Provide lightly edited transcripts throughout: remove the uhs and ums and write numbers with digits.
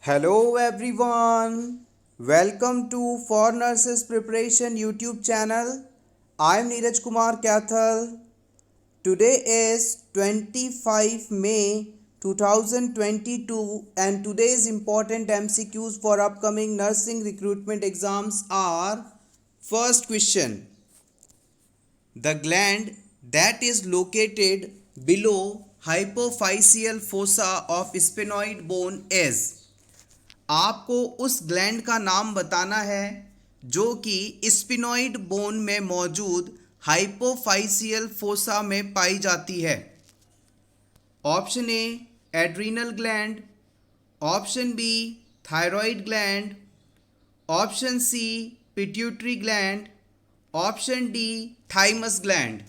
Hello everyone. Welcome to For Nurses Preparation YouTube channel. I am Neeraj Kumar Kathal. Today is 25 May 2022 and today's important MCQs for upcoming nursing recruitment exams are: first question. The gland that is located below hypophyseal fossa of sphenoid bone is. आपको उस gland का नाम बताना है जो कि sphenoid bone में मौजूद हाइपोफाइसियल फोसा में पाई जाती है। Option A adrenal gland, option B thyroid gland, option C pituitary gland, option D thymus gland.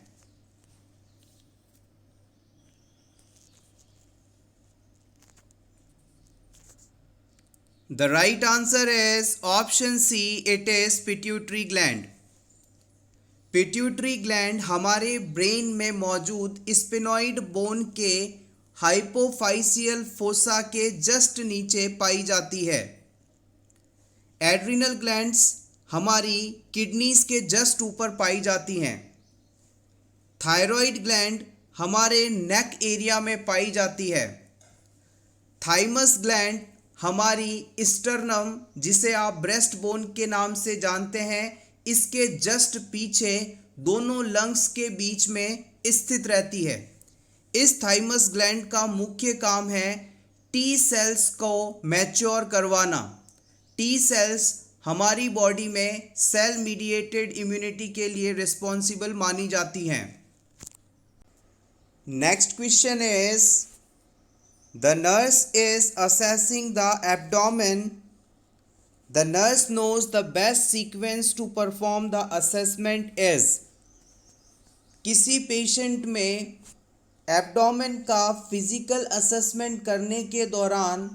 The right answer is option C. It is pituitary gland. Pituitary gland हमारे brain में मौजूद sphenoid bone के हाइपोफाइसियल fossa के just नीचे पाई जाती है। Adrenal glands हमारी kidneys के जस्ट ऊपर पाई जाती हैं। थायराइड ग्लैंड हमारे नेक एरिया में पाई जाती है। थाइमस ग्लैंड हमारी स्टर्नम, जिसे आप ब्रेस्ट बोन के नाम से जानते हैं, इसके जस्ट पीछे दोनों लंग्स के बीच में स्थित रहती है। इस थाइमस ग्लैंड का मुख्य काम है टी सेल्स को मैच्योर करवाना। टी सेल्स हमारी बॉडी में सेल मीडिएटेड इम्यूनिटी के लिए रिस्पॉन्सिबल मानी जाती हैं। Next question is The nurse is assessing the abdomen. The nurse knows the best sequence to perform the assessment is. किसी पेशेंट में एब्डोमेन का फिजिकल असेसमेंट करने के दौरान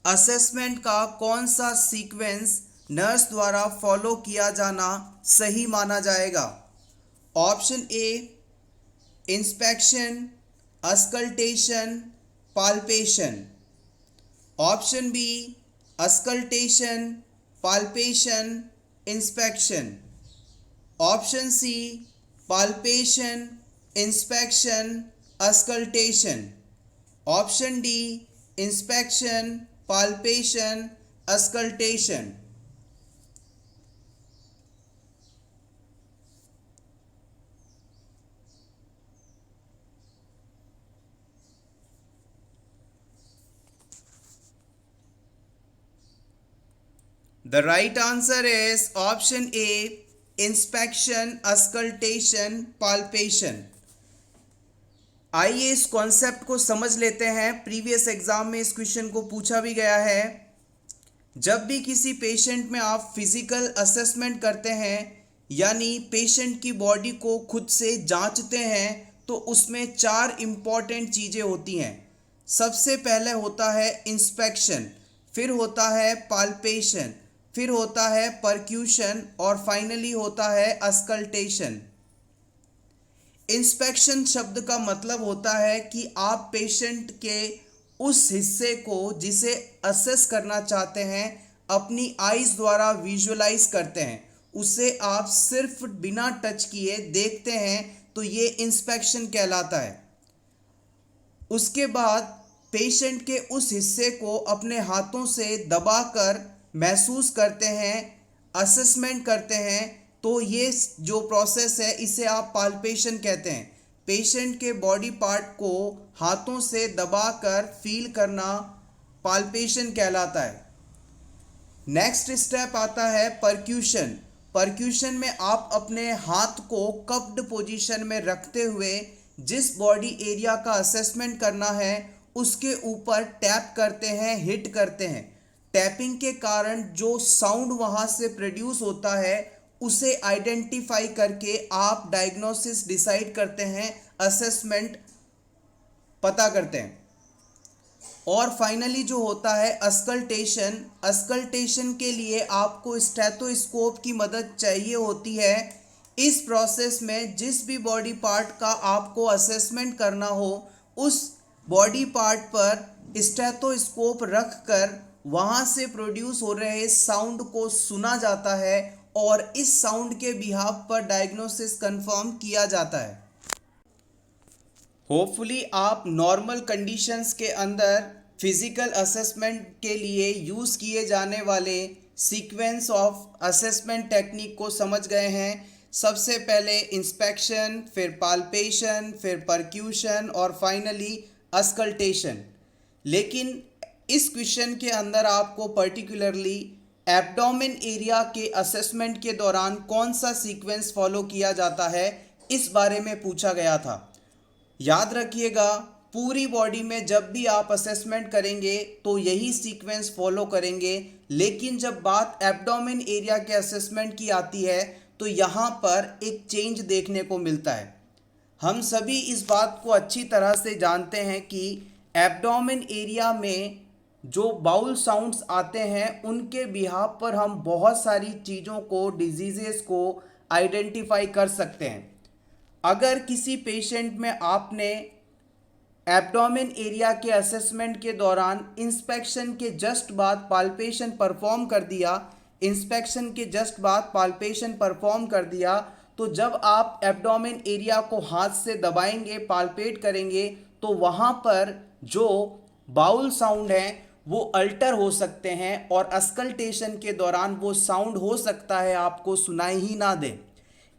असेसमेंट का कौन सा सीक्वेंस नर्स द्वारा फॉलो किया जाना सही माना जाएगा? Option A inspection, auscultation, palpation. Option B auscultation, palpation, inspection. Option C palpation, inspection, auscultation. Option D inspection, palpation, auscultation. The right answer is option A inspection, auscultation, palpation. आइए इस concept को समझ लेते हैं। प्रीवियस एग्जाम में इस question को पूछा भी गया है। जब भी किसी पेशेंट में आप फिजिकल असेसमेंट करते हैं यानी पेशेंट की बॉडी को खुद से जांचते हैं तो उसमें 4 इम्पॉर्टेंट चीज़ें होती हैं। सबसे पहले होता है इंस्पेक्शन, फिर होता है पाल्पेशन, फिर होता है परक्यूशन और फाइनली होता है अस्कल्टेशन। इंस्पेक्शन शब्द का मतलब होता है कि आप पेशेंट के उस हिस्से को जिसे असेस करना चाहते हैं अपनी आईज द्वारा विजुअलाइज करते हैं, उसे आप सिर्फ बिना टच किए देखते हैं तो ये इंस्पेक्शन कहलाता है। उसके बाद पेशेंट के उस हिस्से को अपने हाथों से दबाकर महसूस करते हैं, असेसमेंट करते हैं, तो ये जो प्रोसेस है इसे आप पाल्पेशन कहते हैं। पेशेंट के बॉडी पार्ट को हाथों से दबाकर फील करना पाल्पेशन कहलाता है। नेक्स्ट स्टेप आता है परक्यूशन। परक्यूशन में आप अपने हाथ को कप्ड पोजीशन में रखते हुए जिस बॉडी एरिया का असेसमेंट करना है उसके ऊपर टैप करते हैं, हिट करते हैं। टैपिंग के कारण जो साउंड वहाँ से प्रोड्यूस होता है उसे आइडेंटिफाई करके आप डायग्नोसिस डिसाइड करते हैं, असेसमेंट पता करते हैं। और फाइनली जो होता है अस्कल्टेशन। अस्कल्टेशन के लिए आपको स्टेथोस्कोप की मदद चाहिए होती है। इस प्रोसेस में जिस भी बॉडी पार्ट का आपको असेसमेंट करना हो उस बॉडी पार्ट पर स्टेथोस्कोप रख कर वहाँ से प्रोड्यूस हो रहे साउंड को सुना जाता है और इस साउंड के बिहाफ पर डायग्नोसिस कंफर्म किया जाता है। होपफुली आप नॉर्मल कंडीशंस के अंदर फिजिकल असेसमेंट के लिए यूज़ किए जाने वाले सीक्वेंस ऑफ असेसमेंट टेक्निक को समझ गए हैं। सबसे पहले इंस्पेक्शन, फिर पाल्पेशन, फिर परक्यूशन और फाइनली अस्कल्टेशन। लेकिन इस क्वेश्चन के अंदर आपको पर्टिकुलरली एब्डोमेन एरिया के असेसमेंट के दौरान कौन सा सीक्वेंस फॉलो किया जाता है, इस बारे में पूछा गया था। याद रखिएगा, पूरी बॉडी में जब भी आप असेसमेंट करेंगे तो यही सीक्वेंस फॉलो करेंगे, लेकिन जब बात एब्डोमेन एरिया के असेसमेंट की आती है तो यहाँ पर एक चेंज देखने को मिलता है। हम सभी इस बात को अच्छी तरह से जानते हैं कि एब्डोमेन एरिया में जो बाउल साउंड्स आते हैं उनके बिहाफ पर हम बहुत सारी चीज़ों को, डिजीज़ेस को आइडेंटिफाई कर सकते हैं। अगर किसी पेशेंट में आपने एब्डोमेन एरिया के असेसमेंट के दौरान इंस्पेक्शन के जस्ट बाद पाल्पेशन परफॉर्म कर दिया, तो जब आप एब्डोमेन एरिया को हाथ से दबाएंगे, पाल्पेट करेंगे, तो वहाँ पर जो बाउल साउंड है वो अल्टर हो सकते हैं और अस्कल्टेशन के दौरान वो साउंड हो सकता है आपको सुनाई ही ना दे।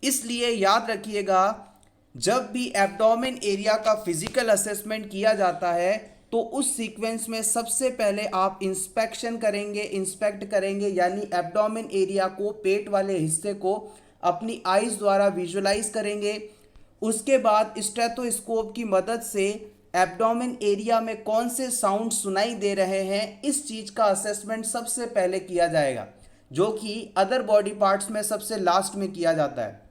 इसलिए याद रखिएगा, जब भी एब्डोमेन एरिया का फिजिकल असेसमेंट किया जाता है तो उस सीक्वेंस में सबसे पहले आप इंस्पेक्ट करेंगे, यानी एब्डोमेन एरिया को, पेट वाले हिस्से को अपनी आइज़ द्वारा विजुलाइज करेंगे। उसके बाद स्टेथोस्कोप की मदद से एब्डोमेन एरिया में कौन से साउंड सुनाई दे रहे हैं, इस चीज़ का असेसमेंट सबसे पहले किया जाएगा, जो कि अदर बॉडी पार्ट्स में सबसे लास्ट में किया जाता है।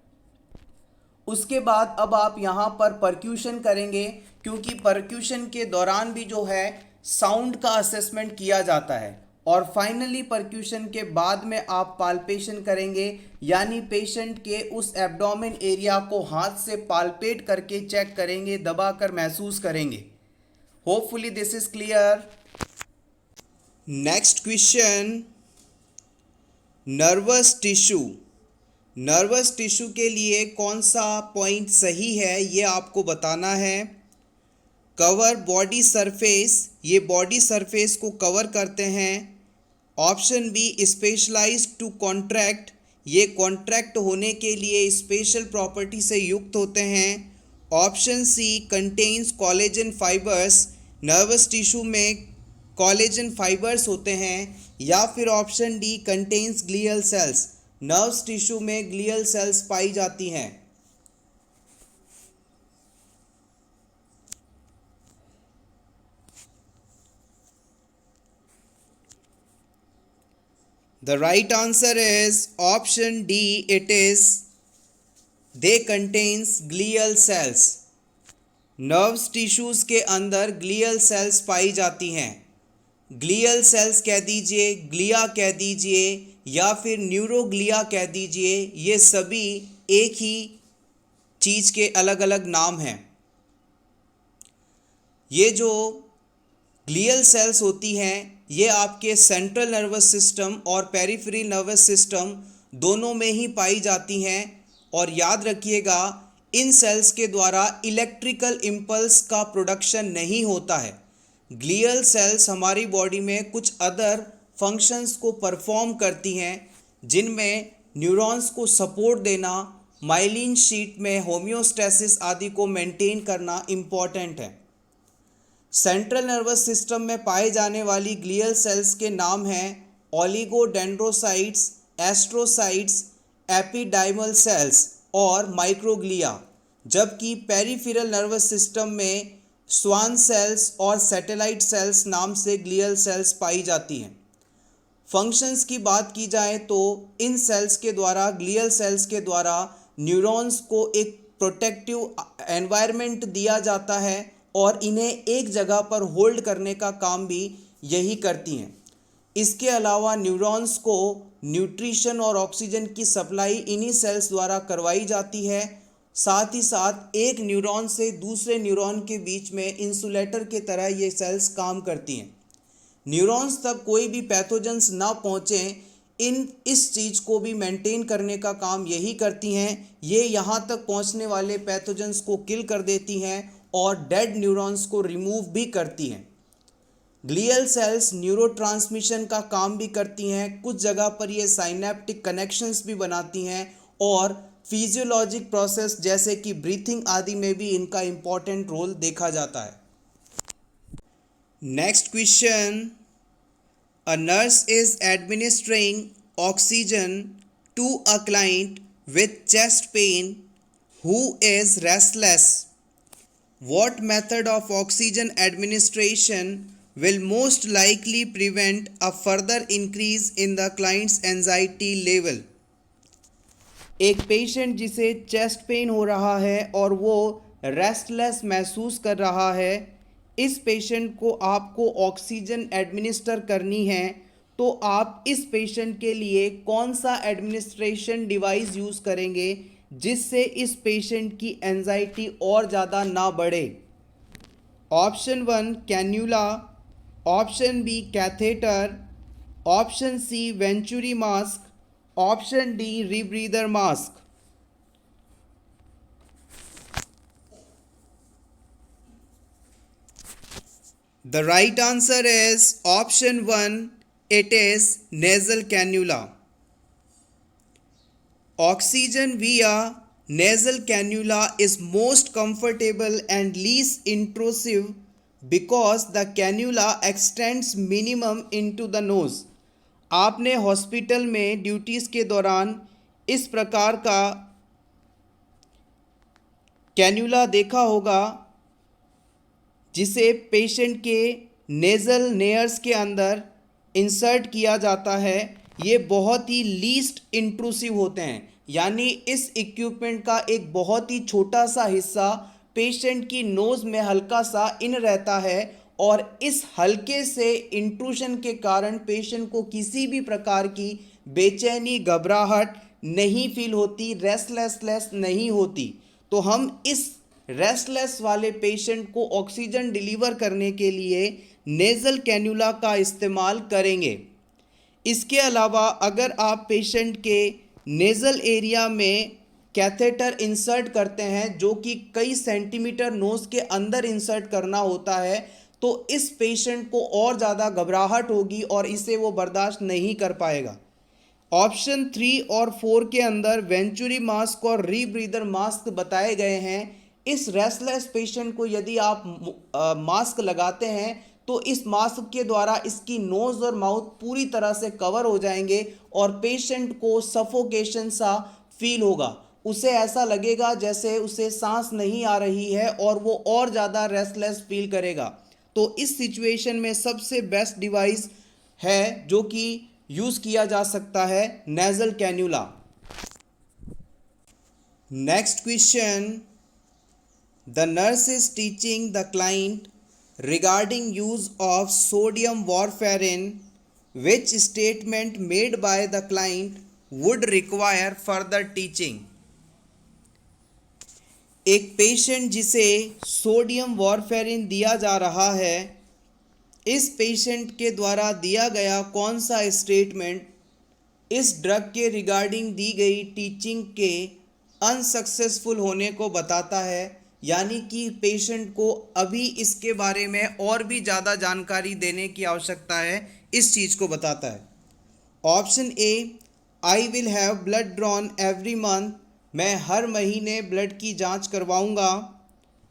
उसके बाद अब आप यहाँ पर परक्यूशन करेंगे, क्योंकि परक्यूशन के दौरान भी जो है साउंड का असेसमेंट किया जाता है। और फाइनली परक्यूशन के बाद में आप पाल्पेशन करेंगे, यानी पेशेंट के उस एब्डोमेन एरिया को हाथ से पाल्पेट करके चेक करेंगे, दबाकर महसूस करेंगे। Hopefully this is clear. Next question, nervous tissue के लिए कौन सा पॉइंट सही है ये आपको बताना है। कवर बॉडी सरफेस, ये बॉडी सरफेस को कवर करते हैं। Option B specialised to contract, ये कॉन्ट्रैक्ट होने के लिए स्पेशल प्रॉपर्टी से युक्त होते हैं। Option C contains collagen fibres, nervous tissue में कोलेजन फाइबर्स होते हैं। या फिर option D contains glial cells, nerves tissue में ग्लियल सेल्स पाई जाती हैं। The right answer is option D. They contains glial cells. Nerves tissues के अंदर ग्लियल सेल्स पाई जाती हैं। ग्लियल सेल्स कह दीजिए, ग्लिया कह दीजिए, या फिर न्यूरोग्लिया कह दीजिए, ये सभी एक ही चीज़ के अलग अलग नाम हैं। ये जो ग्लियल सेल्स होती हैं ये आपके सेंट्रल नर्वस सिस्टम और पेरिफेरल नर्वस सिस्टम दोनों में ही पाई जाती हैं। और याद रखिएगा, इन सेल्स के द्वारा इलेक्ट्रिकल इम्पल्स का प्रोडक्शन नहीं होता है। ग्लियल सेल्स हमारी बॉडी में कुछ अदर फंक्शंस को परफॉर्म करती हैं, जिनमें न्यूरॉन्स को सपोर्ट देना, माइलिन शीट में होम्योस्टेसिस आदि को मेंटेन करना इम्पॉर्टेंट है। सेंट्रल नर्वस सिस्टम में पाए जाने वाली ग्लियल सेल्स के नाम हैं ओलिगोडेंड्रोसाइट्स, एस्ट्रोसाइट्स, एपिडाइमल सेल्स और माइक्रोग्लिया। जबकि पेरिफेरल नर्वस सिस्टम में स्वान सेल्स और सैटेलाइट सेल्स नाम से ग्लियल सेल्स पाई जाती हैं। फंक्शंस की बात की जाए तो इन सेल्स के द्वारा, ग्लियल सेल्स के द्वारा न्यूरॉन्स को एक प्रोटेक्टिव एनवायरनमेंट दिया जाता है और इन्हें एक जगह पर होल्ड करने का काम भी यही करती हैं। इसके अलावा न्यूरॉन्स को न्यूट्रिशन और ऑक्सीजन की सप्लाई इन्हीं सेल्स द्वारा करवाई जाती है। साथ ही साथ एक न्यूरॉन से दूसरे न्यूरॉन के बीच में इंसुलेटर की तरह ये सेल्स काम करती हैं। न्यूरॉन्स तक कोई भी पैथोजेंस ना पहुँचें, इस चीज़ को भी मेंटेन करने का काम यही करती हैं। ये यहाँ तक पहुँचने वाले पैथोजेंस को किल कर देती हैं और डेड न्यूरॉन्स को रिमूव भी करती हैं। ग्लियल सेल्स न्यूरोट्रांसमिशन का काम भी करती हैं, कुछ जगह पर ये साइनेप्टिक कनेक्शंस भी बनाती हैं और फिजियोलॉजिक प्रोसेस जैसे कि ब्रीथिंग आदि में भी इनका इम्पॉर्टेंट रोल देखा जाता है। Next question, a nurse is administering oxygen to a client with chest pain who is restless. What method of oxygen administration will most likely prevent a further increase in the client's anxiety level? एक patient जिसे chest pain हो रहा है और वो restless महसूस कर रहा है, इस पेशेंट को आपको ऑक्सीजन एडमिनिस्टर करनी है, तो आप इस पेशेंट के लिए कौन सा एडमिनिस्ट्रेशन डिवाइस यूज़ करेंगे जिससे इस पेशेंट की एंजाइटी और ज़्यादा ना बढ़े? Option 1 cannula, option B catheter, option C venturi mask, option D rebreather mask. The right answer is option 1. It is nasal cannula. Oxygen via nasal cannula is most comfortable and least intrusive because the cannula extends minimum into the nose. आपने hospital में duties के दौरान इस प्रकार का cannula देखा होगा जिसे पेशेंट के नेज़ल नेयर्स के अंदर इंसर्ट किया जाता है। ये बहुत ही लीस्ट इंट्रूसिव होते हैं, यानी इस इक्विपमेंट का एक बहुत ही छोटा सा हिस्सा पेशेंट की नोज़ में हल्का सा इन रहता है और इस हल्के से इंट्रूशन के कारण पेशेंट को किसी भी प्रकार की बेचैनी, घबराहट नहीं फील होती, रेस्टलेसनेस नहीं होती। तो हम इस रेस्टलेस वाले पेशेंट को ऑक्सीजन डिलीवर करने के लिए नेज़ल कैन्यूला का इस्तेमाल करेंगे। इसके अलावा अगर आप पेशेंट के नेज़ल एरिया में कैथेटर इंसर्ट करते हैं, जो कि कई सेंटीमीटर नोज़ के अंदर इंसर्ट करना होता है, तो इस पेशेंट को और ज़्यादा घबराहट होगी और इसे वो बर्दाश्त नहीं कर पाएगा। ऑप्शन 3 और 4 के अंदर वेंचुरी मास्क और रीब्रीदर मास्क बताए गए हैं। इस रेस्टलेस पेशेंट को यदि आप मास्क लगाते हैं तो इस मास्क के द्वारा इसकी नोज़ और माउथ पूरी तरह से कवर हो जाएंगे और पेशेंट को सफोकेशन सा फील होगा। उसे ऐसा लगेगा जैसे उसे सांस नहीं आ रही है और वो और ज़्यादा रेस्टलेस फील करेगा। तो इस सिचुएशन में सबसे बेस्ट डिवाइस है जो कि यूज़ किया जा सकता है, nasal cannula. Next question, the nurse is teaching the client regarding use of sodium warfarin. Which statement made by the client would require further teaching? एक पेशेंट जिसे सोडियम वॉरफेरिन दिया जा रहा है, इस पेशेंट के द्वारा दिया गया कौन सा स्टेटमेंट इस ड्रग के रिगार्डिंग दी गई टीचिंग के अनसक्सेसफुल होने को बताता है, यानी कि पेशेंट को अभी इसके बारे में और भी ज़्यादा जानकारी देने की आवश्यकता है, इस चीज़ को बताता है। Option A, I will have blood drawn every month, मैं हर महीने ब्लड की जांच करवाऊंगा।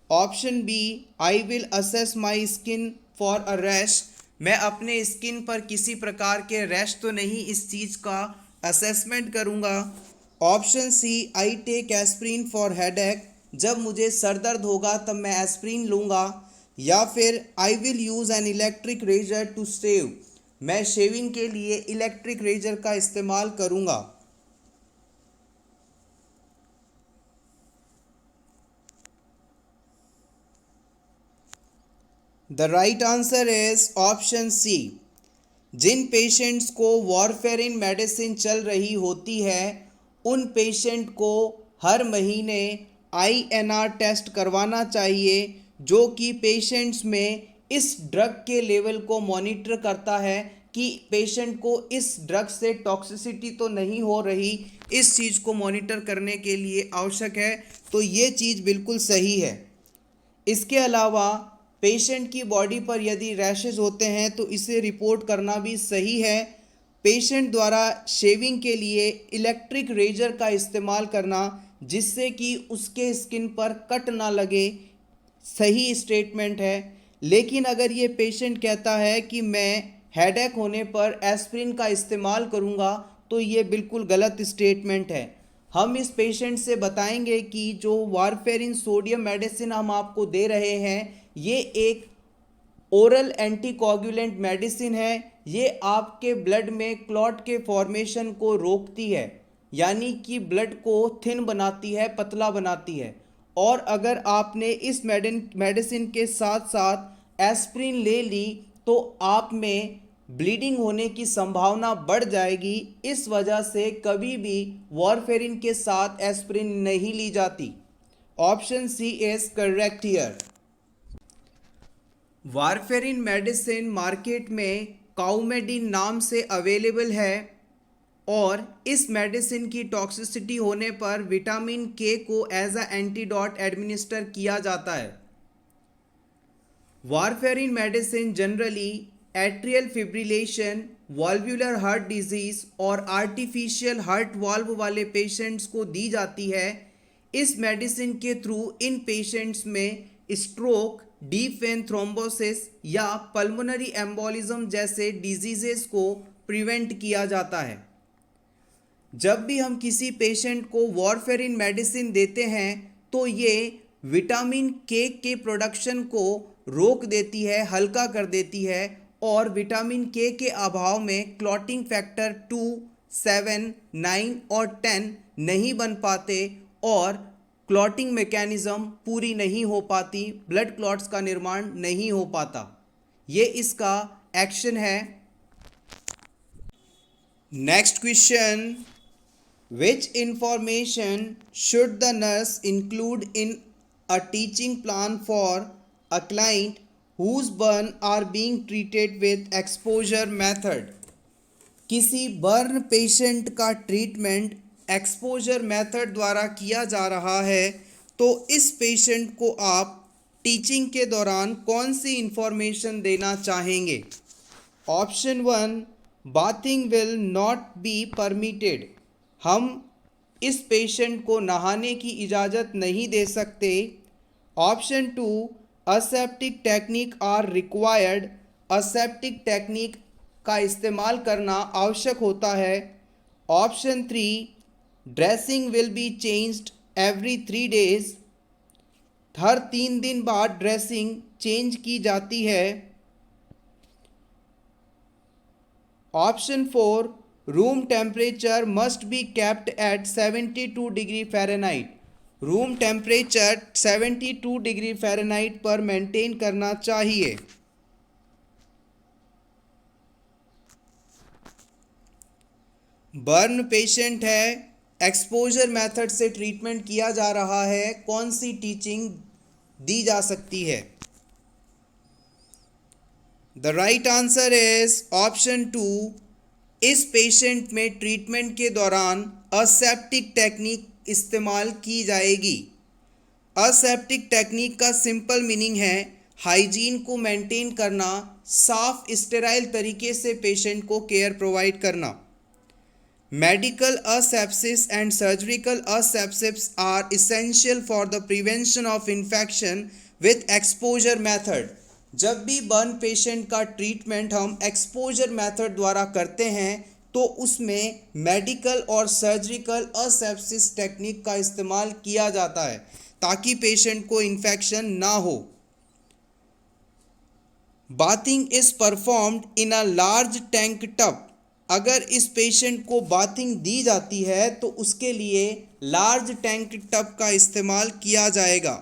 Option B, I will assess my skin for a rash, मैं अपने स्किन पर किसी प्रकार के रैश तो नहीं, इस चीज़ का असेसमेंट करूंगा। Option C, I take aspirin for headache, जब मुझे सर दर्द होगा तब मैं एस्प्रिन लूँगा। या फिर I will use an electric razor to shave, मैं शेविंग के लिए इलेक्ट्रिक रेजर का इस्तेमाल करूँगा। The right answer is option C. जिन पेशेंट्स को वॉरफेरिन मेडिसिन चल रही होती है, उन पेशेंट को हर महीने INR टेस्ट करवाना चाहिए, जो कि पेशेंट्स में इस ड्रग के लेवल को मॉनिटर करता है कि पेशेंट को इस ड्रग से टॉक्सिसिटी तो नहीं हो रही, इस चीज़ को मॉनिटर करने के लिए आवश्यक है। तो ये चीज़ बिल्कुल सही है। इसके अलावा पेशेंट की बॉडी पर यदि रैशेज होते हैं तो इसे रिपोर्ट करना भी सही है। पेशेंट द्वारा शेविंग के लिए इलेक्ट्रिक रेजर का इस्तेमाल करना, जिससे कि उसके स्किन पर कट ना लगे, सही स्टेटमेंट है। लेकिन अगर ये पेशेंट कहता है कि मैं हेडेक होने पर एस्प्रिन का इस्तेमाल करूँगा, तो ये बिल्कुल गलत स्टेटमेंट है। हम इस पेशेंट से बताएंगे कि जो वारफेरिन सोडियम मेडिसिन हम आपको दे रहे हैं, ये एक ओरल एंटीकोगुलेंट मेडिसिन है। ये आपके ब्लड में क्लॉट के फॉर्मेशन को रोकती है, यानी कि ब्लड को थिन बनाती है, पतला बनाती है। और अगर आपने इस मेडिसिन के साथ साथ एस्प्रिन ले ली तो आप में ब्लीडिंग होने की संभावना बढ़ जाएगी। इस वजह से कभी भी वारफेरिन के साथ एस्प्रिन नहीं ली जाती। Option C is correct here. Warfarin medicine market में काउमेडिन नाम से अवेलेबल है और इस मेडिसिन की टॉक्सिसिटी होने पर विटामिन के को एज अ एंटीडोट एडमिनिस्टर किया जाता है। Warfarin medicine generally atrial fibrillation, valvular heart disease और आर्टिफिशियल हार्ट वाल्व वाले पेशेंट्स को दी जाती है। इस मेडिसिन के थ्रू इन पेशेंट्स में स्ट्रोक, डीप वेन थ्रोम्बोसिस या पल्मोनरी एम्बोलिज्म जैसे डिजीजेस को प्रिवेंट किया जाता है। जब भी हम किसी पेशेंट को वारफेरिन मेडिसिन देते हैं तो ये विटामिन के प्रोडक्शन को रोक देती है, हल्का कर देती है, और विटामिन के अभाव में क्लॉटिंग फैक्टर 2, 7, 9 और 10 नहीं बन पाते और क्लॉटिंग मैकेनिज्म पूरी नहीं हो पाती, ब्लड क्लॉट्स का निर्माण नहीं हो पाता। ये इसका एक्शन है। Next question, which information should the nurse include in a teaching plan for a client whose burn are being treated with exposure method? किसी बर्न पेशेंट का ट्रीटमेंट एक्सपोजर मेथड द्वारा किया जा रहा है, तो इस पेशेंट को आप टीचिंग के दौरान कौन सी इंफॉर्मेशन देना चाहेंगे? Option 1, bathing will not be permitted. हम इस पेशेंट को नहाने की इजाज़त नहीं दे सकते। Option 2, aseptic technique are required. Aseptic technique का इस्तेमाल करना आवश्यक होता है। Option 3, dressing will be changed every 3 days। हर 3 दिन बाद ड्रेसिंग चेंज की जाती है। Option 4, room temperature must be kept at 72 degree Fahrenheit. Room temperature 72 degree Fahrenheit पर मेंटेन करना चाहिए। बर्न पेशेंट है, एक्सपोजर मेथड से ट्रीटमेंट किया जा रहा है, कौन सी टीचिंग दी जा सकती है? The right answer is option 2, इस पेशेंट में ट्रीटमेंट के दौरान असेप्टिक टेक्निक इस्तेमाल की जाएगी। असेप्टिक टेक्निक का सिंपल मीनिंग है हाइजीन को मेंटेन करना, साफ स्टेराइल तरीके से पेशेंट को केयर प्रोवाइड करना। Medical asepsis and surgical asepsis are essential for the prevention of infection with exposure method. जब भी बर्न पेशेंट का ट्रीटमेंट हम एक्सपोजर मेथड द्वारा करते हैं तो उसमें मेडिकल और सर्जिकल असेप्सिस टेक्निक का इस्तेमाल किया जाता है ताकि पेशेंट को इन्फेक्शन ना हो। Bathing is performed in a large tank tub. अगर इस पेशेंट को बाथिंग दी जाती है तो उसके लिए लार्ज टैंक टब का इस्तेमाल किया जाएगा।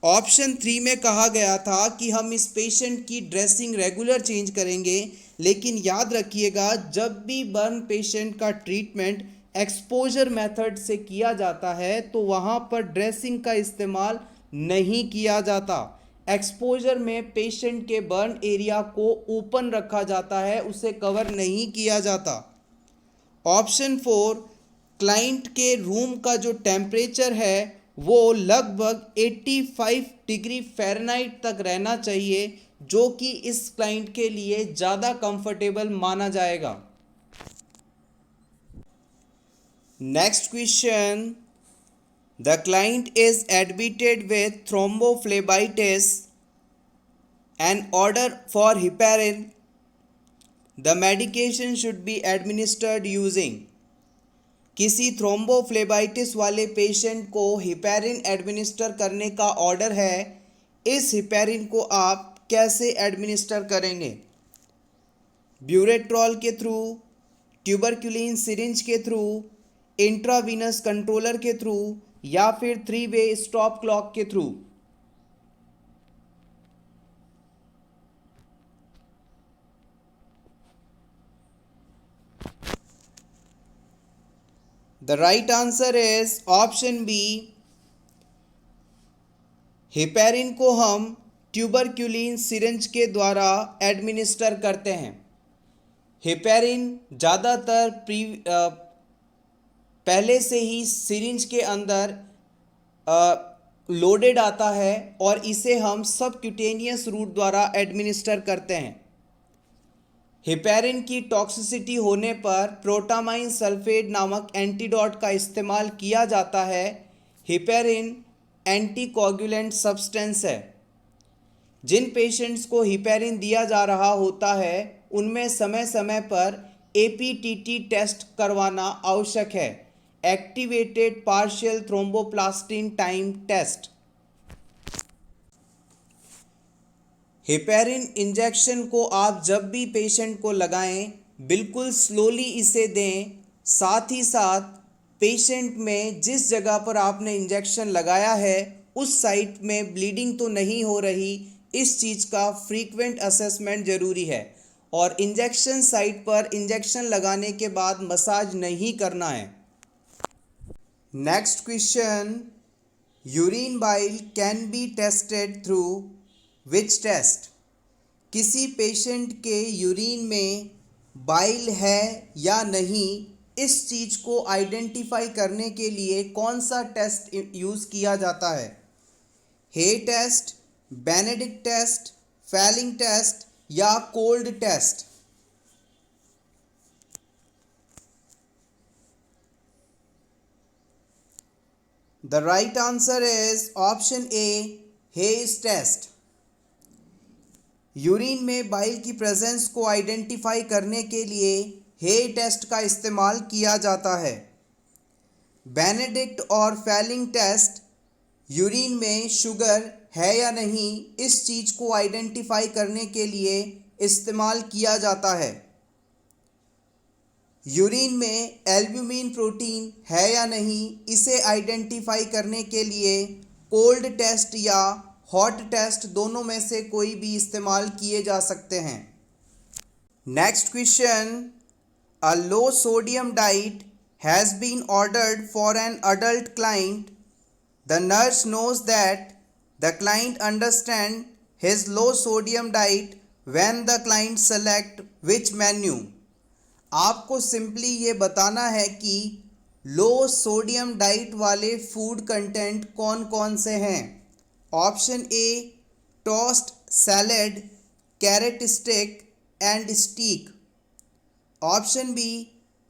ऑप्शन 3 में कहा गया था कि हम इस पेशेंट की ड्रेसिंग रेगुलर चेंज करेंगे, लेकिन याद रखिएगा जब भी बर्न पेशेंट का ट्रीटमेंट एक्सपोजर मेथड से किया जाता है तो वहाँ पर ड्रेसिंग का इस्तेमाल नहीं किया जाता। एक्सपोजर में पेशेंट के बर्न एरिया को ओपन रखा जाता है, उसे कवर नहीं किया जाता। ऑप्शन 4, क्लाइंट के रूम का जो टेम्परेचर है वो लगभग 85 डिग्री फ़ारेनहाइट तक रहना चाहिए, जो कि इस क्लाइंट के लिए ज़्यादा कंफर्टेबल माना जाएगा। Next question, the client is admitted with thrombophlebitis and order for heparin. The medication should be administered using. किसी थ्रोम्बोफ्लेबाइटिस वाले पेशेंट को हिपैरिन एडमिनिस्टर करने का ऑर्डर है। इस हिपैरिन को आप कैसे एडमिनिस्टर करेंगे? ब्यूरेट्रॉल के थ्रू, ट्यूबरक्युलिन सिरिंज के थ्रू, इंट्रावीनस कंट्रोलर के थ्रू या फिर 3 वे स्टॉप क्लॉक के through? The right answer is option B. Heparin को हम ट्यूबरक्युलिन सिरिंज के द्वारा एडमिनिस्टर करते हैं। हिपैरिन ज़्यादातर पहले से ही सिरिंज के अंदर लोडेड आता है और इसे हम सबक्यूटेनियस रूट द्वारा एडमिनिस्टर करते हैं। हिपैरिन की टॉक्सिसिटी होने पर प्रोटामाइन सल्फेट नामक एंटीडोट का इस्तेमाल किया जाता है। हिपैरिन एंटीकोगुलेंट सब्सटेंस है। जिन पेशेंट्स को हिपैरिन दिया जा रहा होता है उनमें समय समय पर एपीटीटी टेस्ट करवाना आवश्यक है, activated partial thromboplastin time test. Heparin injection को आप जब भी पेशेंट को लगाएं बिल्कुल स्लोली इसे दें। साथ ही साथ पेशेंट में जिस जगह पर आपने इंजेक्शन लगाया है उस साइट में ब्लीडिंग तो नहीं हो रही, इस चीज़ का फ्रीक्वेंट असेसमेंट ज़रूरी है। और इंजेक्शन साइट पर इंजेक्शन लगाने के बाद मसाज नहीं करना है। Next question, urine bile can be tested through which test? किसी पेशेंट के यूरिन में बाइल है या नहीं, इस चीज़ को आइडेंटिफाई करने के लिए कौन सा टेस्ट यूज़ किया जाता है? Hay test, Benedict test, Fehling test या cold test? The right answer is option A, Hay's test. Urine में बाइल की प्रेजेंस को आइडेंटिफाई करने के लिए हे टेस्ट का इस्तेमाल किया जाता है। बेनेडिक्ट और फैलिंग टेस्ट यूरिन में शुगर है या नहीं, इस चीज़ को आइडेंटिफाई करने के लिए इस्तेमाल किया जाता है। यूरिन में एल्ब्यूमिन प्रोटीन है या नहीं, इसे आइडेंटिफाई करने के लिए कोल्ड टेस्ट या हॉट टेस्ट दोनों में से कोई भी इस्तेमाल किए जा सकते हैं। Next question, a low sodium diet has been ordered for an adult client. The nurse knows that the client understand his low sodium diet when the client select which menu. आपको सिंपली ये बताना है कि low sodium diet वाले food content कौन कौन से हैं। Option A, toast, salad, carrot stick and steak. Option B,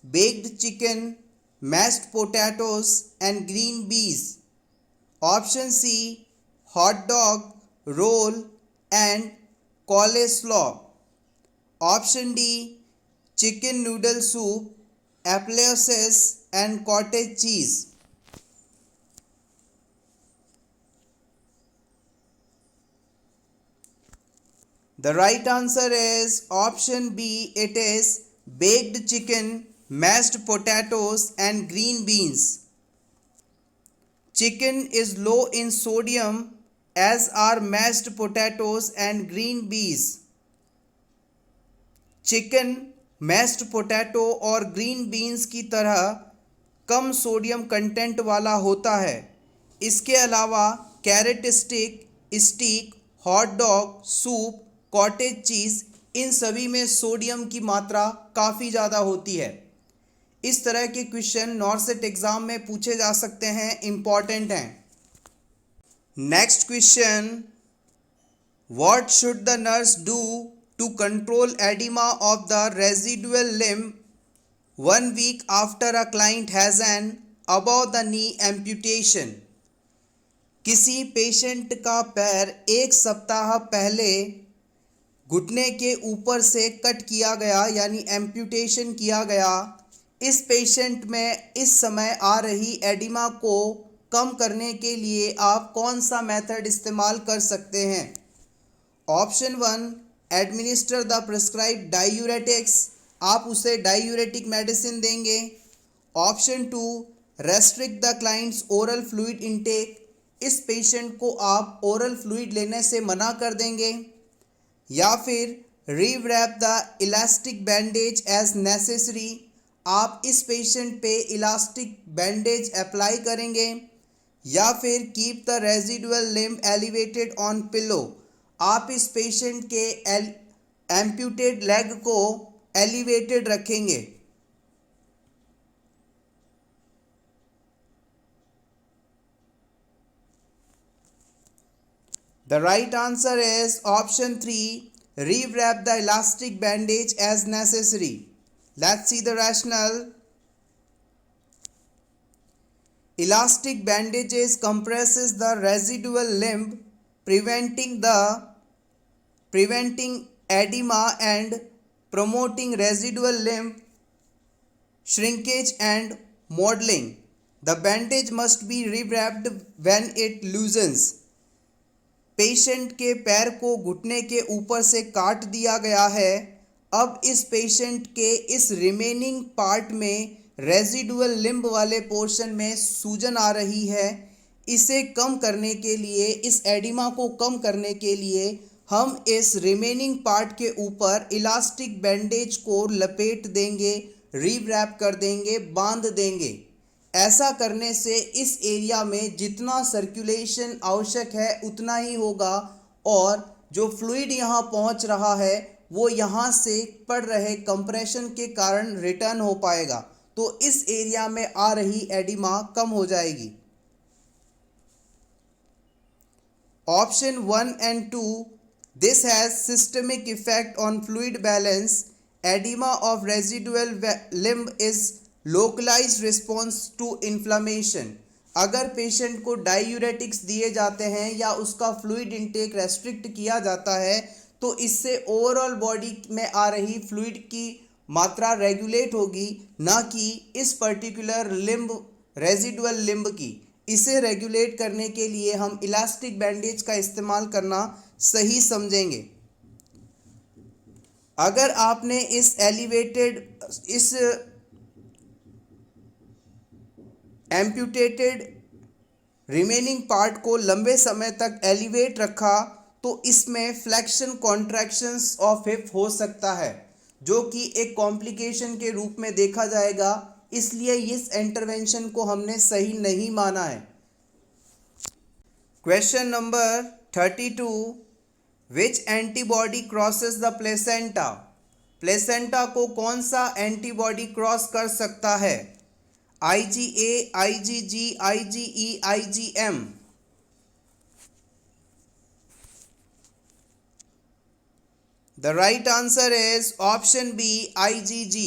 baked chicken, mashed potatoes and green beans. Option C, hot dog, roll and coleslaw. Option D, chicken noodle soup, appliances and cottage cheese. The right answer is option B. It is baked chicken, mashed potatoes and green beans. Chicken is low in sodium as are mashed potatoes and green beans. Chicken, mashed potato और green beans की तरह कम sodium content वाला होता है। इसके अलावा carrot stick, hot dog, soup, cottage cheese, इन सभी में सोडियम की मात्रा काफ़ी ज़्यादा होती है। इस तरह के क्वेश्चन नॉर्सेट एग्ज़ाम में पूछे जा सकते हैं, इम्पॉर्टेंट हैं। Next question, what should the nurse do to control edema of the residual limb 1 week after a client has an above the knee amputation. किसी पेशेंट का पैर 1 सप्ताह पहले घुटने के ऊपर से कट किया गया, यानी एम्पुटेशन किया गया। इस पेशेंट में इस समय आ रही एडिमा को कम करने के लिए आप कौन सा मेथड इस्तेमाल कर सकते हैं? Option 1, administer the prescribe diuretics, आप उसे डायूरेटिक मेडिसिन देंगे। Option 2, restrict the clients oral fluid intake, इस पेशेंट को आप ओरल फ्लूइड लेने से मना कर देंगे। या फिर rewrap the elastic bandage as necessary, आप इस पेशेंट पे इलास्टिक बैंडेज अप्लाई करेंगे। या फिर keep the residual limb elevated on pillow, आप इस पेशेंट के एम्प्यूटेड लेग को एलिवेटेड रखेंगे। The right answer is option 3, rewrap the elastic bandage as necessary. Let's see the rationale. Elastic bandages compresses the residual limb, preventing edema and promoting residual limb shrinkage and modeling. The bandage must be rewrapped when it loosens. Patient के पैर को घुटने के ऊपर से काट दिया गया है। अब इस पेशेंट के इस रिमेनिंग पार्ट में रेजिडुअल लिम्ब वाले पोर्शन में सूजन आ रही है। इसे कम करने के लिए, इस एडिमा को कम करने के लिए हम इस रिमेनिंग पार्ट के ऊपर इलास्टिक बैंडेज को लपेट देंगे, रीवैप कर देंगे, बांध देंगे। ऐसा करने से इस एरिया में जितना सर्कुलेशन आवश्यक है उतना ही होगा और जो फ्लूइड यहाँ पहुँच रहा है वो यहाँ से पड़ रहे कंप्रेशन के कारण रिटर्न हो पाएगा, तो इस एरिया में आ रही एडिमा कम हो जाएगी। Option 1 and 2, this has systemic effect on fluid balance, edema of residual limb is localised response to inflammation. अगर पेशेंट को डायूरेटिक्स दिए जाते हैं या उसका फ्लूइड इनटेक रेस्ट्रिक्ट किया जाता है तो इससे ओवरऑल बॉडी में आ रही फ्लूइड की मात्रा रेगुलेट होगी, ना कि इस पर्टिकुलर लिम्ब, रेजिडुअल लिम्ब की। इसे रेगुलेट करने के लिए हम इलास्टिक बैंडेज का इस्तेमाल करना सही समझेंगे। अगर आपने इस एम्प्यूटेटेड रिमेनिंग पार्ट को लंबे समय तक एलिवेट रखा तो इसमें फ्लेक्शन कॉन्ट्रैक्शंस ऑफ हिप हो सकता है, जो कि एक कॉम्प्लिकेशन के रूप में देखा जाएगा। इसलिए इस इंटरवेंशन को हमने सही नहीं माना है। Question number 32, which antibody crosses the placenta. Placenta को कौन सा एंटीबॉडी क्रॉस कर सकता है? IgA, IgG, IgE, IgM। The right answer is option B, IgG।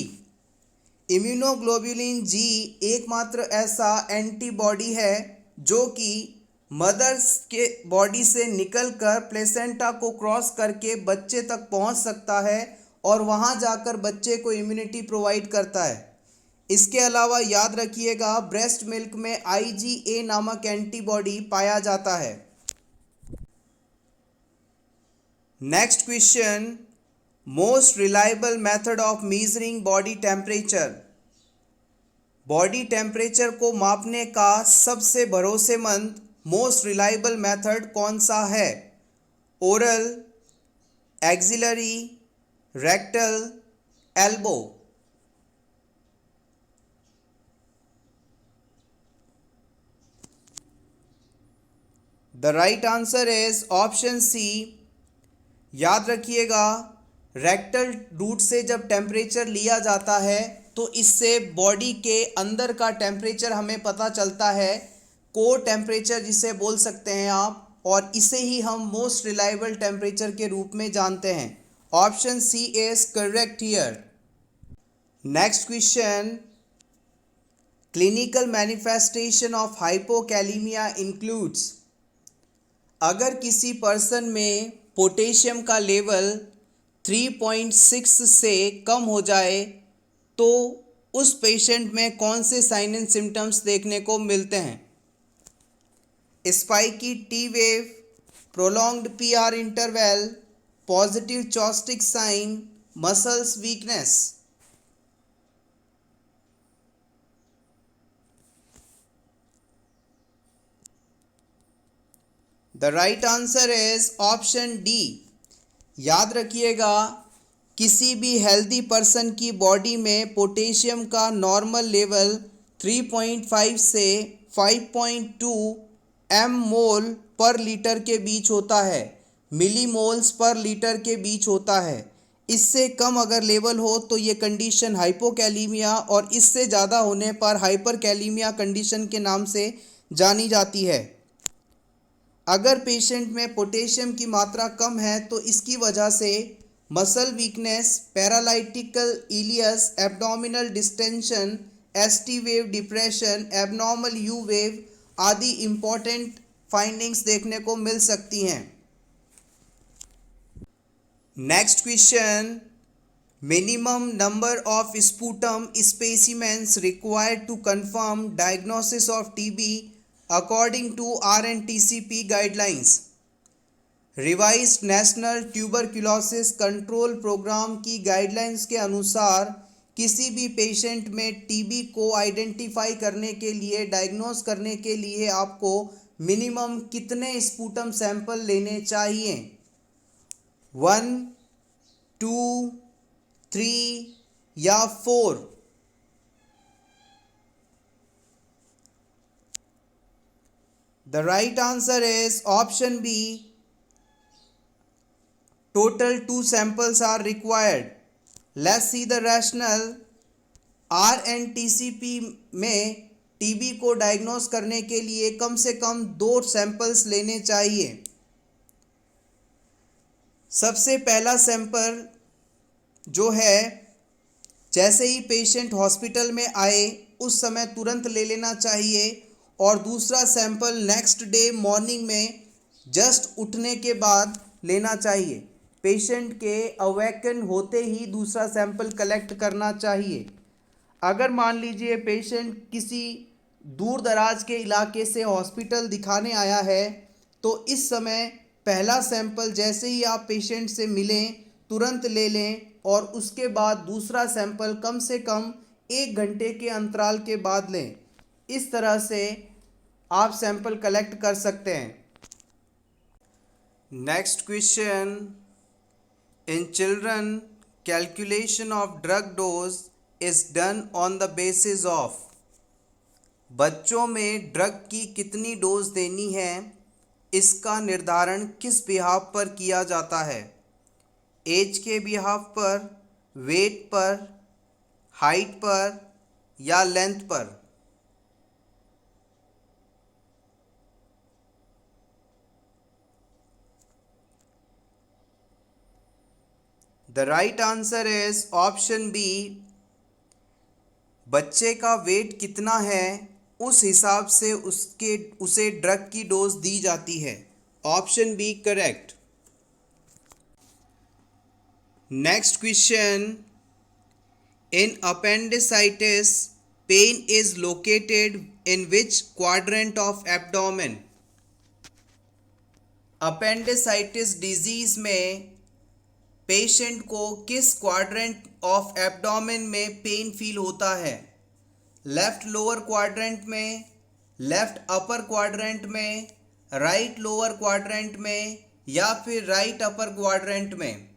Immunoglobulin G एकमात्र ऐसा एंटीबॉडी है जो कि मदर्स के बॉडी से निकलकर प्लेसेंटा को क्रॉस करके बच्चे तक पहुंच सकता है और वहां जाकर बच्चे को इम्यूनिटी प्रोवाइड करता है। इसके अलावा याद रखिएगा, ब्रेस्ट मिल्क में IgA नामक एंटीबॉडी पाया जाता है। Next question, most reliable method of measuring body temperature. Body temperature को मापने का सबसे भरोसेमंद मोस्ट रिलायबल मेथड कौन सा है? Oral, axillary, rectal, elbow. The right answer is option C. याद रखिएगा, रेक्टल रूट से जब टेम्परेचर लिया जाता है तो इससे बॉडी के अंदर का टेम्परेचर हमें पता चलता है, कोर टेम्परेचर जिसे बोल सकते हैं आप, और इसे ही हम मोस्ट रिलायबल टेम्परेचर के रूप में जानते हैं। Option C is correct here. Next question, clinical manifestation of hypokalemia includes. अगर किसी पर्सन में पोटेशियम का लेवल 3.6 से कम हो जाए तो उस पेशेंट में कौन से साइन एंड सिम्टम्स देखने को मिलते हैं? Spiky T wave, prolonged PR interval, positive Chvostek sign, muscles weakness. The right answer is option D. याद रखिएगा, किसी भी हेल्दी पर्सन की बॉडी में पोटेशियम का नॉर्मल लेवल 3.5 से 5.2 एम मोल पर लीटर के बीच होता है, मिलीमोल्स पर लीटर के बीच होता है। इससे कम अगर लेवल हो तो ये कंडीशन हाइपोकैलीमिया, और इससे ज़्यादा होने पर हाइपरकैलीमिया कंडीशन के नाम से जानी जाती है। अगर पेशेंट में पोटेशियम की मात्रा कम है तो इसकी वजह से muscle weakness, paralytical ileus, abdominal distension, ST wave depression, abnormal U wave आदि इम्पॉर्टेंट फाइंडिंग्स देखने को मिल सकती हैं। Next question, minimum number of sputum specimens required to confirm diagnosis of TB according to RNTCP guidelines. Revised national tuberculosis control programme की guidelines के अनुसार किसी भी पेशेंट में टीबी को आइडेंटिफाई करने के लिए, डायग्नोस करने के लिए आपको मिनिमम कितने स्पूटम सैंपल लेने चाहिए? 1, 2, 3 या 4? The right answer is option B. Total 2 samples are required. Let's see the rationale. RNTCP में टीबी को डायग्नोस करने के लिए कम से कम 2 सैंपल्स लेने चाहिए। सबसे पहला सैंपल जो है, जैसे ही पेशेंट हॉस्पिटल में आए उस समय तुरंत ले लेना चाहिए, और दूसरा सैंपल नेक्स्ट डे मॉर्निंग में जस्ट उठने के बाद लेना चाहिए। पेशेंट के अवेकन होते ही दूसरा सैंपल कलेक्ट करना चाहिए। अगर मान लीजिए पेशेंट किसी दूर दराज के इलाके से हॉस्पिटल दिखाने आया है तो इस समय पहला सैंपल जैसे ही आप पेशेंट से मिलें तुरंत ले लें, और उसके बाद दूसरा सैंपल कम से कम 1 घंटे के अंतराल के बाद लें। इस तरह से आप सैंपल कलेक्ट कर सकते हैं। Next question, in children calculation of drug dose is done on the basis of. बच्चों में ड्रग की कितनी डोज देनी है इसका निर्धारण किस बिहाफ पर किया जाता है? एज के बिहाफ पर, वेट पर, हाइट पर या लेंथ पर? The right answer is option B. बच्चे का वेट कितना है उस हिसाब से उसे ड्रग की डोज दी जाती है। Option B correct. Next question, in appendicitis pain is located in which quadrant of abdomen. Appendicitis disease में पेशेंट को किस क्वाड्रेंट ऑफ एब्डोमेन में पेन फील होता है? लेफ्ट लोअर क्वाड्रेंट में, लेफ्ट अपर क्वाड्रेंट में, राइट लोअर क्वाड्रेंट में या फिर राइट अपर क्वाड्रेंट में?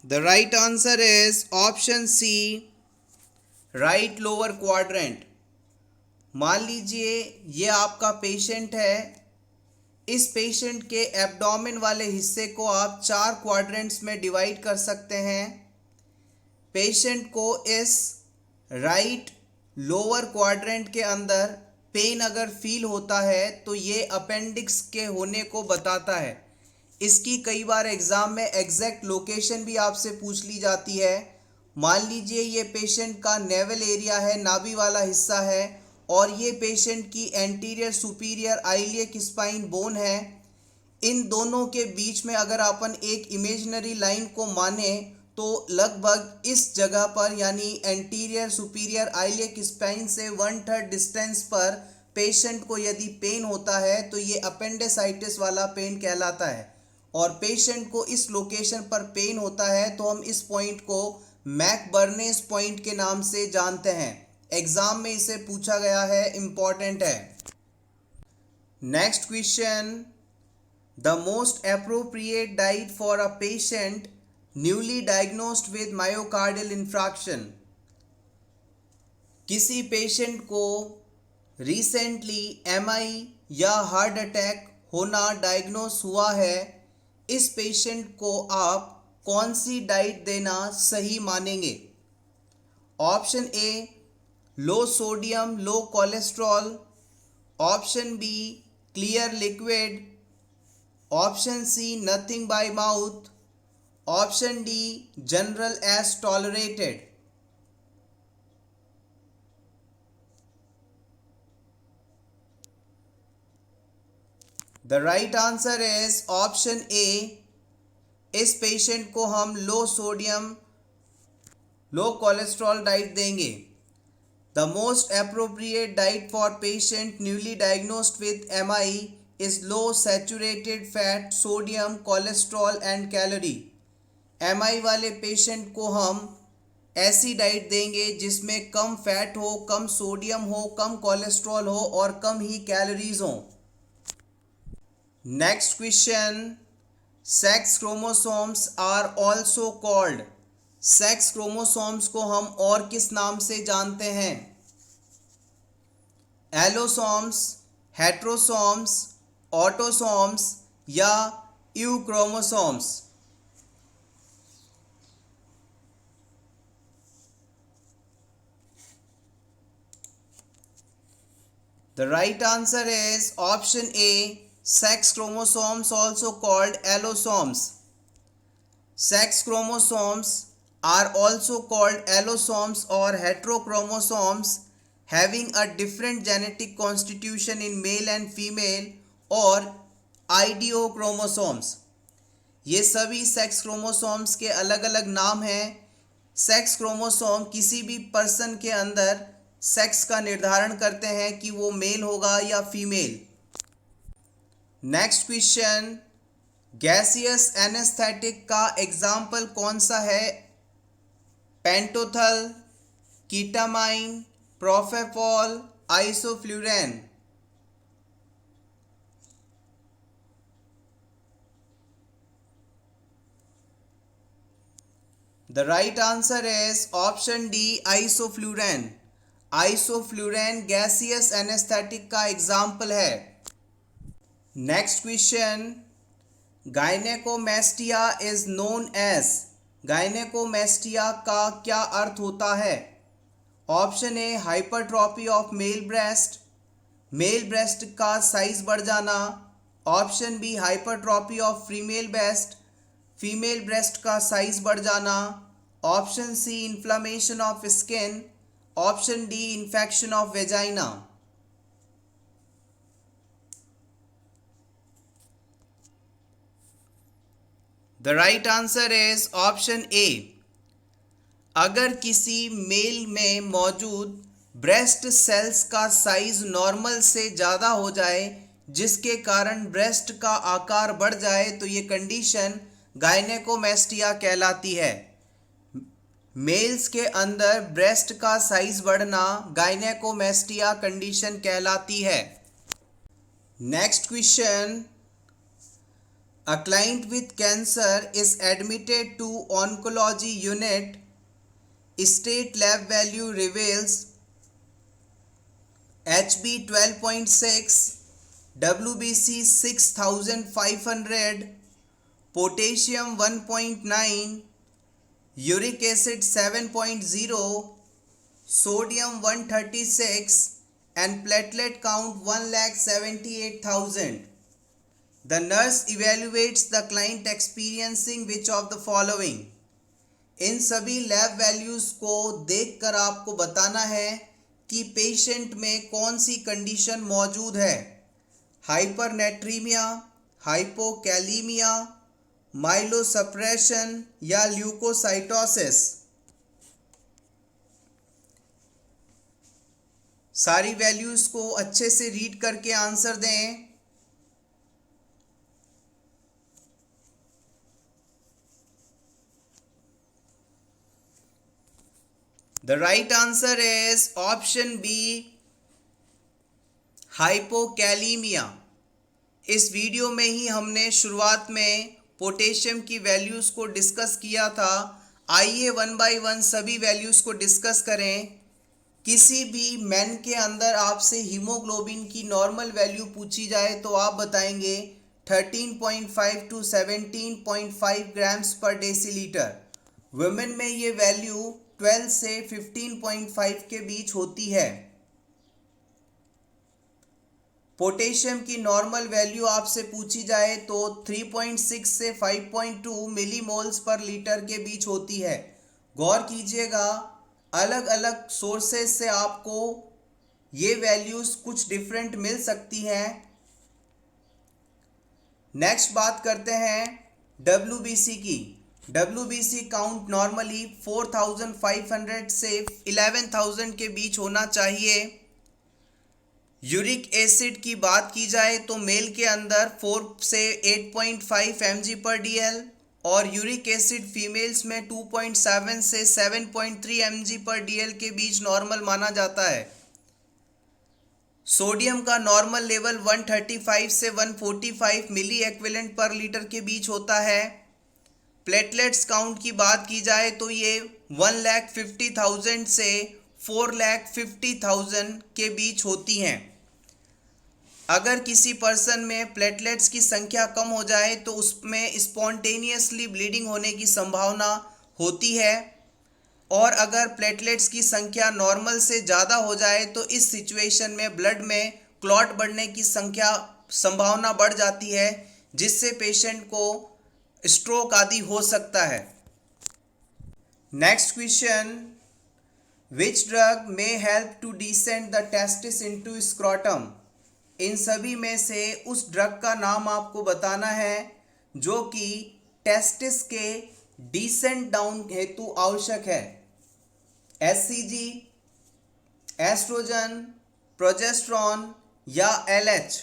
The right answer is option C, right lower quadrant. मान लीजिए ये आपका पेशेंट है, इस पेशेंट के एब्डोमेन वाले हिस्से को आप 4 क्वाड्रेंट्स में डिवाइड कर सकते हैं। पेशेंट को इस राइट लोअर क्वाड्रेंट के अंदर पेन अगर फील होता है तो ये अपेंडिक्स के होने को बताता है। इसकी कई बार एग्ज़ाम में एग्जैक्ट लोकेशन भी आपसे पूछ ली जाती है। मान लीजिए ये पेशेंट का नेवल एरिया है, नाभि वाला हिस्सा है, और ये पेशेंट की anterior superior iliac spine bone है। इन दोनों के बीच में अगर अपन एक इमेजिनरी लाइन को माने तो लगभग इस जगह पर यानी एंटीरियर सुपीरियर आइलियक स्पाइन से 1/3 डिस्टेंस पर पेशेंट को यदि पेन होता है तो ये अपेंडिसाइटिस वाला पेन कहलाता है। और पेशेंट को इस लोकेशन पर पेन होता है तो हम इस पॉइंट को मैकबर्नेस पॉइंट के नाम से जानते हैं। एग्जाम में इसे पूछा गया है, इंपॉर्टेंट है। Next question, the most appropriate diet for a patient newly diagnosed with myocardial infraction. किसी पेशेंट को रिसेंटली एमआई या हार्ट अटैक होना डायग्नोस हुआ है, इस पेशेंट को आप कौन सी डाइट देना सही मानेंगे? Option A, low sodium low cholesterol. Option B, clear liquid. Option C, nothing by mouth. Option D, general as tolerated. The right answer is option A. इस पेशेंट को हम low sodium low cholesterol diet देंगे। The most appropriate diet for patient newly diagnosed with MI is low saturated fat, sodium, cholesterol and calorie. MI वाले patient को हम ऐसी diet देंगे जिसमें कम फैट हो, कम सोडियम हो, कम कोलेस्ट्रॉल हो और कम ही कैलोरीज हो। Next question, sex chromosomes are also called. Sex chromosomes को हम और किस नाम से जानते हैं? एलोसोम्स, हेट्रोसोम्स, ऑटोसोम्स या यूक्रोमोसोम्स। The right answer is option A, sex chromosomes also called allosomes. Sex chromosomes are also called allosomes or heterochromosomes having a different genetic constitution in male and female or idiochromosomes. ये सभी sex chromosomes के अलग अलग नाम हैं। Sex chromosome किसी भी person के अंदर सेक्स का निर्धारण करते हैं कि वो मेल होगा या female. Next question, gaseous anaesthetic का एग्जाम्पल कौन सा है? Pentothal, ketamine, propofol, isoflurane. The right answer is option D, isoflurane. Isoflurane gaseous anaesthetic का एग्जाम्पल है। Next question, gynaecomastia is known as. Gynaecomastia का क्या अर्थ होता है? Option A, hypertrophy of male breast, male breast का साइज बढ़ जाना। Option B, hypertrophy of female breast, female breast का साइज बढ़ जाना। Option C, inflammation of skin. Option D, infection of vagina. The right answer is option ए। अगर किसी mail में मौजूद ब्रेस्ट सेल्स का साइज नॉर्मल से ज़्यादा हो जाए जिसके कारण ब्रेस्ट का आकार बढ़ जाए तो ये कंडीशन गायनेकोमेस्टिया कहलाती है। मेल्स के अंदर ब्रेस्ट का साइज बढ़ना गायनेकोमेस्टिया कंडीशन कहलाती है। Next question, A client with cancer is admitted to oncology unit. State lab value reveals HB 12.6, WBC 6500, potassium 1.9, uric acid 7.0, sodium 136 and platelet count 1,78,000. The nurse evaluates the client experiencing which of the following? इन सभी lab values को देखकर आपको बताना है कि patient में कौन सी condition मौजूद है। हाइपरनेट्रीमिया, हाइपोकैलीमिया, माइलोसप्रेशन या ल्यूकोसाइटोसिस। सारी वैल्यूज़ को अच्छे से रीड करके आंसर दें। The right answer is option B, hypokalaemia. इस वीडियो में ही हमने शुरुआत में पोटेशियम की वैल्यूज़ को डिस्कस किया था। आइए वन बाय वन सभी वैल्यूज़ को डिस्कस करें। किसी भी मैन के अंदर आपसे हीमोग्लोबिन की नॉर्मल वैल्यू पूछी जाए तो आप बताएंगे 13.5 to 17.5 ग्राम्स पर डेसीलीटर। वुमेन में ये वैल्यू 12 से 15.5 के बीच होती है। पोटेशियम की नॉर्मल वैल्यू आपसे पूछी जाए तो 3.6 से 5.2 मिलीमोल्स पर लीटर के बीच होती है। गौर कीजिएगा, अलग अलग सोर्सेस से आपको ये वैल्यूज़ कुछ डिफरेंट मिल सकती हैं। नेक्स्ट बात करते हैं WBC की। WBC काउंट नॉर्मली 4500 से 11000 के बीच होना चाहिए। यूरिक एसिड की बात की जाए तो मेल के अंदर 4 से 8.5 mg/dl और यूरिक एसिड फीमेल्स में 2.7 से 7.3 mg/dl के बीच नॉर्मल माना जाता है। सोडियम का नॉर्मल लेवल 135 से 145 मिली एक्विवेलेंट पर लीटर के बीच होता है। प्लेटलेट्स काउंट की बात की जाए तो ये 1,50,000 से 4,50,000 के बीच होती हैं। अगर किसी पर्सन में प्लेटलेट्स की संख्या कम हो जाए तो उसमें स्पॉन्टेनियसली ब्लीडिंग होने की संभावना होती है, और अगर प्लेटलेट्स की संख्या नॉर्मल से ज़्यादा हो जाए तो इस सिचुएशन में ब्लड में क्लॉट बढ़ने की संभावना बढ़ जाती है, जिससे पेशेंट को स्ट्रोक आदि हो सकता है। Next question, which drug may help to descend the testis into scrotum? इन सभी में से उस ड्रग का नाम आपको बताना है जो कि टेस्टिस के डिसेंट डाउन हेतु आवश्यक है। HCG, एस्ट्रोजन, प्रोजेस्टेरॉन या LH?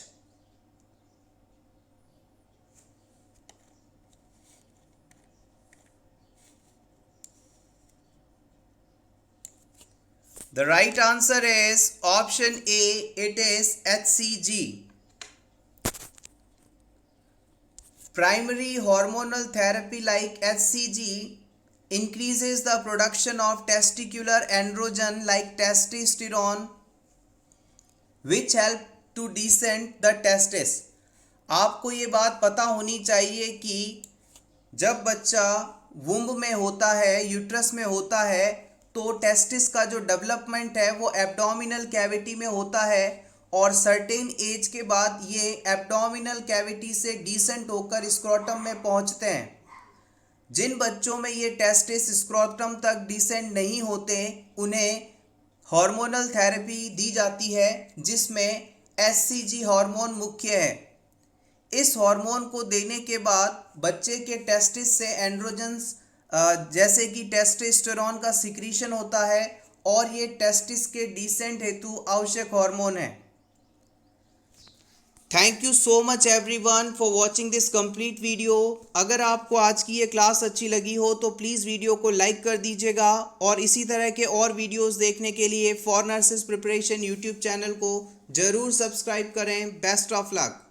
The right answer is option A, it is HCG. Primary hormonal therapy like HCG increases the production of testicular androgen like testosterone, which help to descend the testis. आपको ये बात पता होनी चाहिए कि जब बच्चा वुम्ब में होता है, यूट्रस में होता है, तो टेस्टिस का जो डेवलपमेंट है वो एब्डोमिनल कैविटी में होता है, और सर्टेन एज के बाद ये एब्डोमिनल कैविटी से डिसेंट होकर स्क्रोटम में पहुंचते हैं। जिन बच्चों में ये टेस्टिस स्क्रोटम तक डिसेंट नहीं होते उन्हें हार्मोनल थेरेपी दी जाती है, जिसमें HCG हार्मोन मुख्य है। इस हार्मोन को देने के बाद बच्चे के टेस्टिस से एंड्रोजन्स जैसे कि टेस्टोस्टेरोन का सिक्रीशन होता है, और ये टेस्टिस के डिसेंट हेतु आवश्यक हार्मोन है। Thank you so much everyone for watching this complete video. अगर आपको आज की ये क्लास अच्छी लगी हो तो प्लीज़ वीडियो को लाइक कर दीजिएगा, और इसी तरह के और वीडियोस देखने के लिए for nurses preparation YouTube channel को ज़रूर सब्सक्राइब करें। Best of luck.